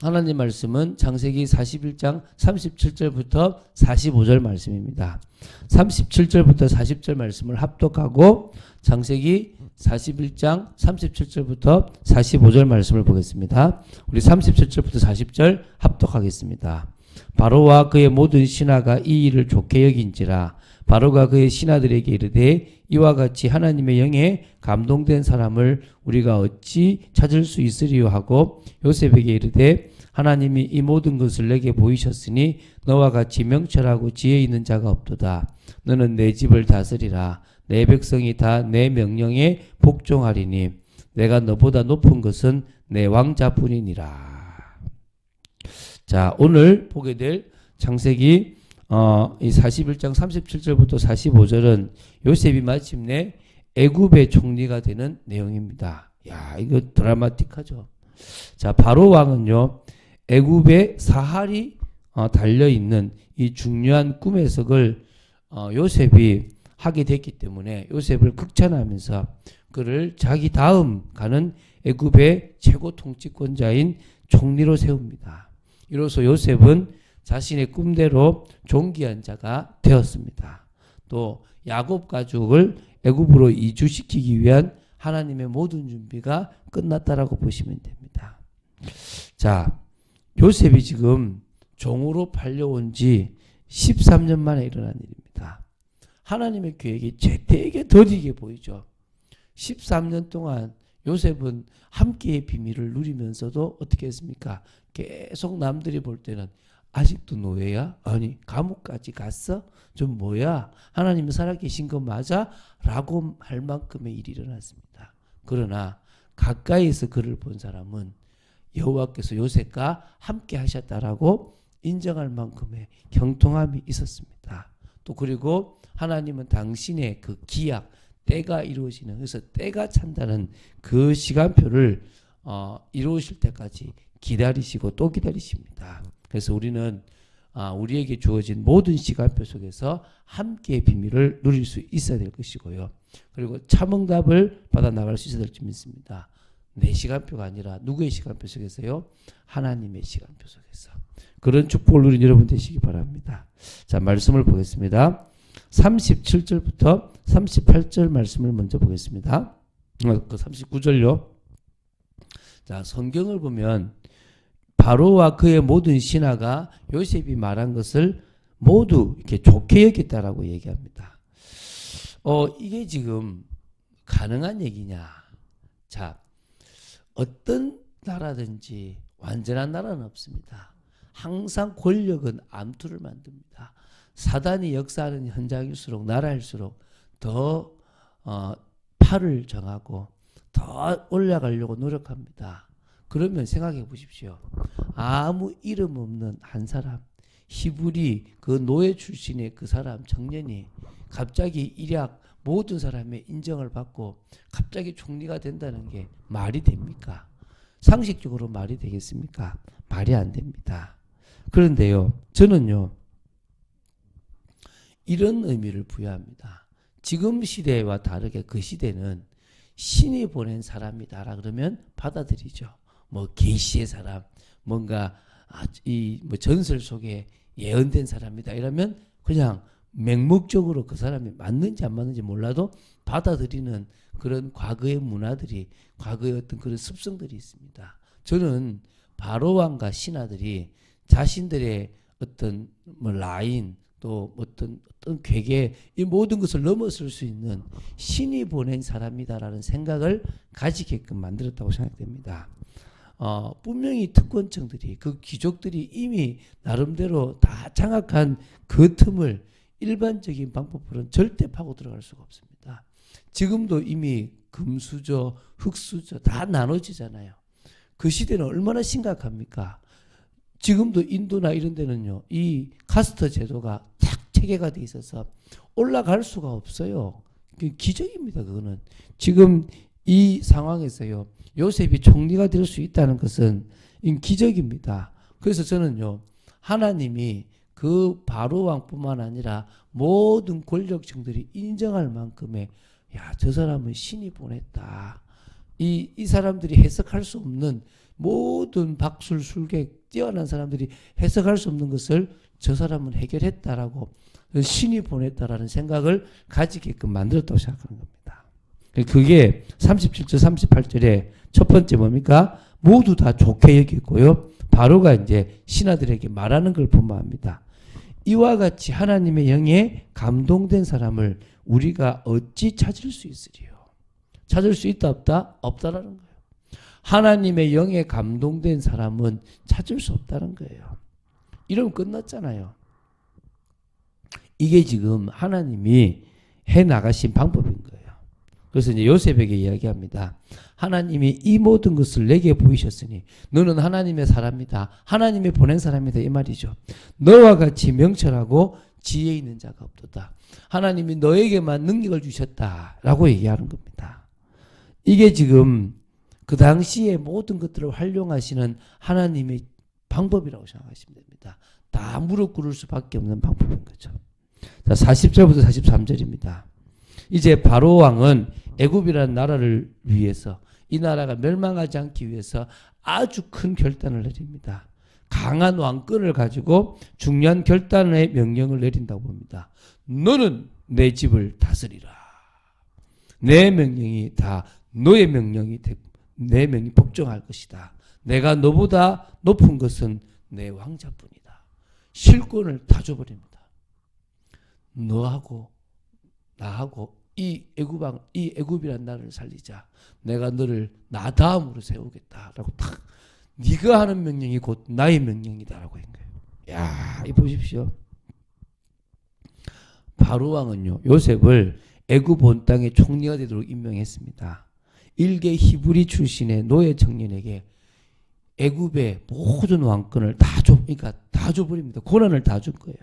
하나님 말씀은 창세기 41장 37절부터 45절 말씀입니다. 37절부터 40절 말씀을 합독하고 창세기 41장 37절부터 45절 말씀을 보겠습니다. 우리 37절부터 40절 합독하겠습니다. 바로와 그의 모든 신하가 이 일을 좋게 여긴지라 바로가 그의 신하들에게 이르되 이와 같이 하나님의 영에 감동된 사람을 우리가 어찌 찾을 수 있으리요 하고 요셉에게 이르되 하나님이 이 모든 것을 내게 보이셨으니 너와 같이 명철하고 지혜 있는 자가 없도다. 너는 내 집을 다스리라. 내 백성이 다 내 명령에 복종하리니 내가 너보다 높은 것은 내 왕자뿐이니라. 자, 오늘 보게 될 창세기 이 41장 37절부터 45절은 요셉이 마침내 애굽의 총리가 되는 내용입니다. 야, 이거 드라마틱하죠. 자, 바로 왕은요, 애굽의 사할이 달려있는 이 중요한 꿈의 석을 요셉이 하게 됐기 때문에 요셉을 극찬하면서 그를 자기 다음 가는 애굽의 최고 통치권자인 총리로 세웁니다. 이로써 요셉은 자신의 꿈대로 존귀한 자가 되었습니다. 또 야곱 가족을 애굽으로 이주시키기 위한 하나님의 모든 준비가 끝났다라고 보시면 됩니다. 자, 요셉이 지금 종으로 팔려온 지 13년 만에 일어난 일입니다. 하나님의 계획이 되게 더디게 보이죠. 13년 동안 요셉은 함께의 비밀을 누리면서도 어떻게 했습니까? 계속 남들이 볼 때는 아직도 노예야? 아니 감옥까지 갔어? 좀 뭐야? 하나님이 살아계신 거 맞아? 라고 할 만큼의 일이 일어났습니다. 그러나 가까이에서 그를 본 사람은 여호와께서 요셉과 함께 하셨다라고 인정할 만큼의 경통함이 있었습니다. 또 그리고 하나님은 당신의 그 기약, 때가 이루어지는, 그래서 때가 찬다는 그 시간표를 이루어질 때까지 기다리시고 또 기다리십니다. 그래서 우리는 우리에게 주어진 모든 시간표 속에서 함께의 비밀을 누릴 수 있어야 될 것이고요. 그리고 참응답을 받아 나갈 수 있어야 될 줄 믿습니다. 내 시간표가 아니라 누구의 시간표 속에서요? 하나님의 시간표 속에서. 그런 축복을 누린 여러분 되시기 바랍니다. 자, 말씀을 보겠습니다. 37절부터 38절 말씀을 먼저 보겠습니다. 그 39절요. 자, 성경을 보면 바로와 그의 모든 신하가 요셉이 말한 것을 모두 이렇게 좋게 여겼다라고 얘기합니다. 이게 지금 가능한 얘기냐? 자, 어떤 나라든지 완전한 나라는 없습니다. 항상 권력은 암투를 만듭니다. 사단이 역사하는 현장일수록 나라일수록 더 팔을 정하고 더 올라가려고 노력합니다. 그러면 생각해 보십시오. 아무 이름 없는 한 사람, 히브리 그 노예 출신의 그 사람 청년이 갑자기 일약 모든 사람의 인정을 받고 갑자기 총리가 된다는 게 말이 됩니까? 상식적으로 말이 되겠습니까? 말이 안 됩니다. 그런데요, 저는요, 이런 의미를 부여합니다. 지금 시대와 다르게 그 시대는 신이 보낸 사람이다라 그러면 받아들이죠. 뭐 계시의 사람, 뭔가 뭐 전설 속에 예언된 사람이다 이러면 그냥 맹목적으로 그 사람이 맞는지 안 맞는지 몰라도 받아들이는 그런 과거의 문화들이, 과거의 어떤 그런 습성들이 있습니다. 저는 바로왕과 신하들이 자신들의 어떤 뭐 라인 또 어떤 괴계 이 모든 것을 넘어설 수 있는 신이 보낸 사람이다라는 생각을 가지게끔 만들었다고 생각됩니다. 분명히 특권층들이 그 귀족들이 이미 나름대로 다 장악한 그 틈을 일반적인 방법으로는 절대 파고 들어갈 수가 없습니다. 지금도 이미 금수저, 흙수저 다 나눠지잖아요. 그 시대는 얼마나 심각합니까? 지금도 인도나 이런 데는요, 이 카스트 제도가 탁 체계가 돼 있어서 올라갈 수가 없어요. 기적입니다, 그거는. 지금 이 상황에서요, 요셉이 총리가 될 수 있다는 것은 기적입니다. 그래서 저는요, 하나님이 그 바로 왕뿐만 아니라 모든 권력층들이 인정할 만큼의 야, 저 사람은 신이 보냈다. 이 사람들이 해석할 수 없는 모든 박술, 술객, 뛰어난 사람들이 해석할 수 없는 것을 저 사람은 해결했다라고 신이 보냈다라는 생각을 가지게끔 만들었다고 생각하는 겁니다. 그게 37절, 38절에 첫 번째 뭡니까? 모두 다 좋게 여겼고요. 바로가 이제 신하들에게 말하는 걸 본받합니다. 이와 같이 하나님의 영에 감동된 사람을 우리가 어찌 찾을 수 있으리요? 찾을 수 있다 없다? 없다라는 거예요. 하나님의 영에 감동된 사람은 찾을 수 없다는 거예요. 이러면 끝났잖아요. 이게 지금 하나님이 해 나가신 방법인 거예요. 그래서 이제 요셉에게 이야기합니다. 하나님이 이 모든 것을 내게 보이셨으니 너는 하나님의 사람이다. 하나님이 보낸 사람이다. 이 말이죠. 너와 같이 명철하고 지혜 있는 자가 없도다. 하나님이 너에게만 능력을 주셨다라고 얘기하는 겁니다. 이게 지금 그 당시에 모든 것들을 활용하시는 하나님의 방법이라고 생각하시면 됩니다. 다 무릎 꿇을 수밖에 없는 방법인 거죠. 자, 40절부터 43절입니다. 이제 바로 왕은 애굽이라는 나라를 위해서 이 나라가 멸망하지 않기 위해서 아주 큰 결단을 내립니다. 강한 왕권을 가지고 중요한 결단의 명령을 내린다고 봅니다. 너는 내 집을 다스리라. 내 명령이 다 너의 명령이 내 명이 복종할 것이다. 내가 너보다 높은 것은 내 왕자뿐이다. 실권을 다 줘버립니다. 너하고 나하고 이 애굽이란 나라를 살리자. 내가 너를 나 다음으로 세우겠다라고 딱 네가 하는 명령이 곧 나의 명령이다라고 한 거예요. 야, 이 보십시오. 바로 왕은요 요셉을 애굽 온 땅의 총리가 되도록 임명했습니다. 일개 히브리 출신의 노예 청년에게 애굽의 모든 왕권을 그러니까 다 줘버립니다. 권한을 다 준 거예요.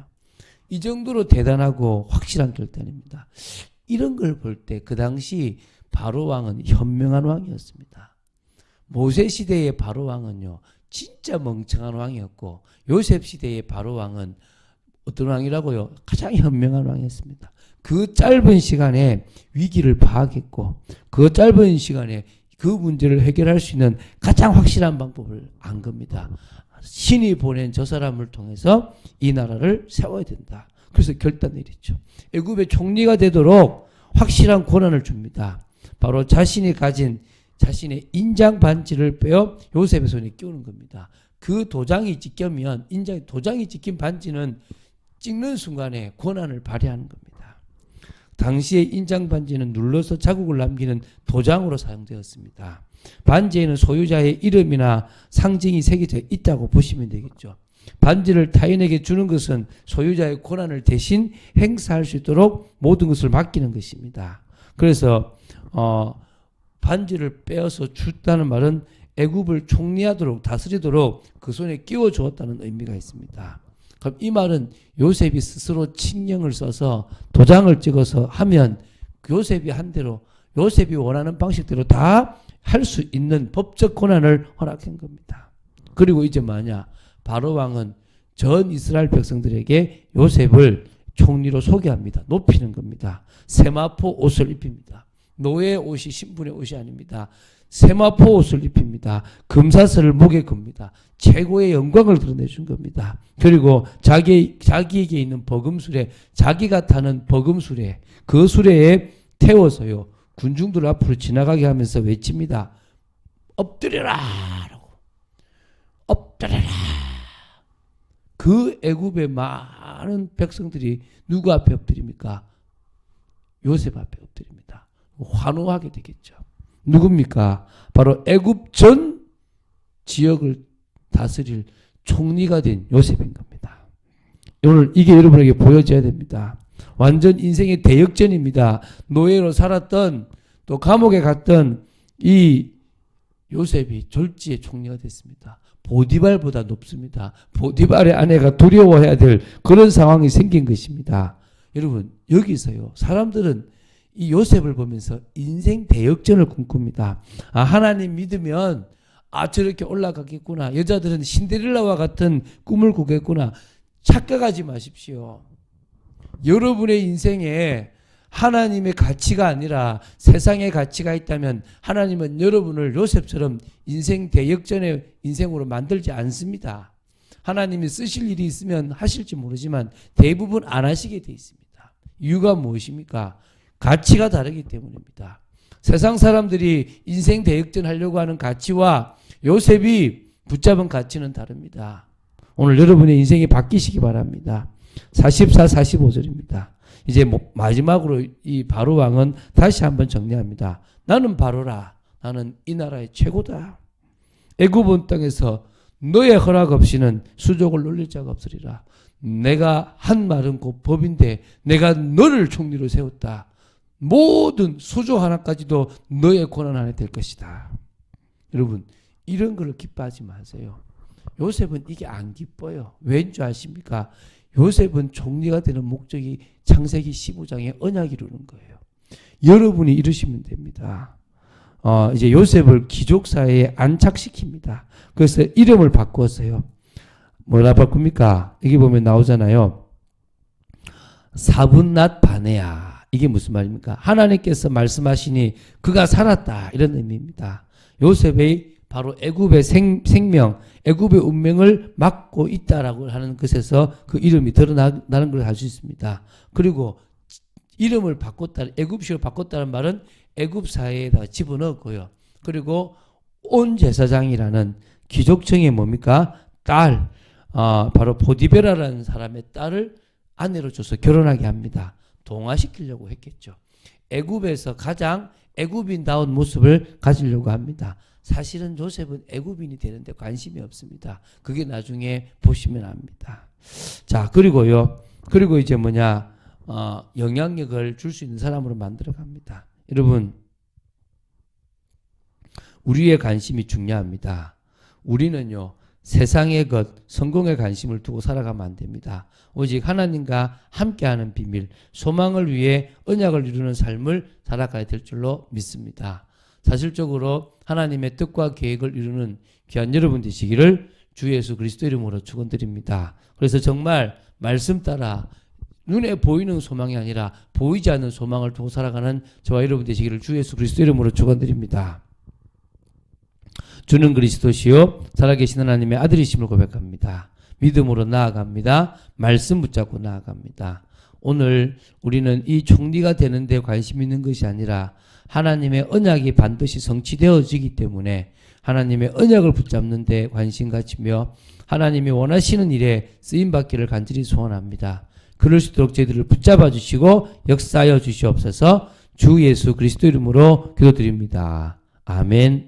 이 정도로 대단하고 확실한 결단입니다. 이런 걸 볼 때 그 당시 바로 왕은 현명한 왕이었습니다. 모세 시대의 바로 왕은요 진짜 멍청한 왕이었고 요셉 시대의 바로 왕은 어떤 왕이라고요? 가장 현명한 왕이었습니다. 그 짧은 시간에 위기를 파악했고 그 짧은 시간에 그 문제를 해결할 수 있는 가장 확실한 방법을 안 겁니다. 신이 보낸 저 사람을 통해서 이 나라를 세워야 된다. 그래서 결단 내렸죠. 애굽의 총리가 되도록 확실한 권한을 줍니다. 바로 자신이 가진 자신의 인장 반지를 빼어 요셉의 손에 끼우는 겁니다. 그 도장이 찍히면 도장이 찍힌 반지는 찍는 순간에 권한을 발휘하는 겁니다. 당시의 인장 반지는 눌러서 자국을 남기는 도장으로 사용되었습니다. 반지에는 소유자의 이름이나 상징이 새겨져 있다고 보시면 되겠죠. 반지를 타인에게 주는 것은 소유자의 권한을 대신 행사할 수 있도록 모든 것을 맡기는 것입니다. 그래서 반지를 빼어서 줬다는 말은 애굽을 총리하도록 다스리도록 그 손에 끼워 주었다는 의미가 있습니다. 그럼 이 말은 요셉이 스스로 칙령을 써서 도장을 찍어서 하면 요셉이 한 대로 요셉이 원하는 방식대로 다 할 수 있는 법적 권한을 허락한 겁니다. 그리고 이제 뭐냐? 바로 왕은 전 이스라엘 백성들에게 요셉을 총리로 소개합니다. 높이는 겁니다. 세마포 옷을 입힙니다. 노예 옷이 신분의 옷이 아닙니다. 세마포 옷을 입힙니다. 금사슬을 목에 겁니다. 최고의 영광을 드러내준 겁니다. 그리고 자기에게 있는 버금술에 자기가 타는 버금술에 그 수레에 태워서요 군중들 앞으로 지나가게 하면서 외칩니다. 엎드려라 라고. 엎드려라. 그 애굽의 많은 백성들이 누구 앞에 엎드립니까? 요셉 앞에 엎드립니다. 환호하게 되겠죠. 누굽니까? 바로 애굽 전 지역을 다스릴 총리가 된 요셉인 겁니다. 오늘 이게 여러분에게 보여져야 됩니다. 완전 인생의 대역전입니다. 노예로 살았던 또 감옥에 갔던 이 요셉이 졸지의 총리가 됐습니다. 보디발보다 높습니다. 보디발의 아내가 두려워해야 될 그런 상황이 생긴 것입니다. 여러분 여기서요 사람들은 이 요셉을 보면서 인생 대역전을 꿈꿉니다. 아, 하나님 믿으면 저렇게 올라가겠구나. 여자들은 신데렐라와 같은 꿈을 꾸겠구나. 착각하지 마십시오. 여러분의 인생에 하나님의 가치가 아니라 세상의 가치가 있다면 하나님은 여러분을 요셉처럼 인생 대역전의 인생으로 만들지 않습니다. 하나님이 쓰실 일이 있으면 하실지 모르지만 대부분 안 하시게 돼 있습니다. 이유가 무엇입니까? 가치가 다르기 때문입니다. 세상 사람들이 인생 대역전 하려고 하는 가치와 요셉이 붙잡은 가치는 다릅니다. 오늘 여러분의 인생이 바뀌시기 바랍니다. 44, 45절입니다. 이제 마지막으로 이 바로 왕은 다시 한번 정리합니다. 나는 바로라. 나는 이 나라의 최고다. 애굽 땅에서 너의 허락 없이는 수족을 놀릴 자가 없으리라. 내가 한 말은 곧 법인데 내가 너를 총리로 세웠다. 모든 수조 하나까지도 너의 권한 안에 될 것이다. 여러분, 이런 걸 기뻐하지 마세요. 요셉은 이게 안 기뻐요. 왠 줄 아십니까? 요셉은 총리가 되는 목적이 창세기 15장의 언약이 이루는 거예요. 여러분이 이루시면 됩니다. 이제 요셉을 기족사회에 안착시킵니다. 그래서 이름을 바꾸었어요. 뭐라 바꿉니까? 여기 보면 나오잖아요. 사분낫 바네야. 이게 무슨 말입니까? 하나님께서 말씀하시니 그가 살았다. 이런 의미입니다. 요셉의 바로 애굽의 생명, 애굽의 운명을 맡고 있다라고 하는 것에서 그 이름이 드러나는 걸 알 수 있습니다. 그리고 이름을 바꿨다, 애굽식으로 바꿨다는 말은 애굽 사회에다가 집어넣었고요. 그리고 온 제사장이라는 귀족청의 뭡니까? 딸, 바로 보디베라라는 사람의 딸을 아내로 줘서 결혼하게 합니다. 동화시키려고 했겠죠. 애굽에서 가장 애굽인다운 모습을 가지려고 합니다. 사실은 요셉은 애굽인이 되는데 관심이 없습니다. 그게 나중에 보시면 압니다. 자, 그리고요. 그리고 이제 영향력을 줄 수 있는 사람으로 만들어 갑니다. 여러분, 우리의 관심이 중요합니다. 우리는요, 세상의 것, 성공에 관심을 두고 살아가면 안 됩니다. 오직 하나님과 함께하는 비밀, 소망을 위해 언약을 이루는 삶을 살아가야 될 줄로 믿습니다. 사실적으로 하나님의 뜻과 계획을 이루는 귀한 여러분 되시기를 주 예수 그리스도 이름으로 축원드립니다. 그래서 정말 말씀 따라 눈에 보이는 소망이 아니라 보이지 않는 소망을 두고 살아가는 저와 여러분 되시기를 주 예수 그리스도 이름으로 축원드립니다. 주는 그리스도시요 살아계신 하나님의 아들이심을 고백합니다. 믿음으로 나아갑니다. 말씀 붙잡고 나아갑니다. 오늘 우리는 이 총리가 되는 데 관심 있는 것이 아니라 하나님의 언약이 반드시 성취되어지기 때문에 하나님의 언약을 붙잡는 데 관심 가지며 하나님이 원하시는 일에 쓰임받기를 간절히 소원합니다. 그럴 수 있도록 저희들을 붙잡아 주시고 역사하여 주시옵소서. 주 예수 그리스도 이름으로 기도드립니다. 아멘.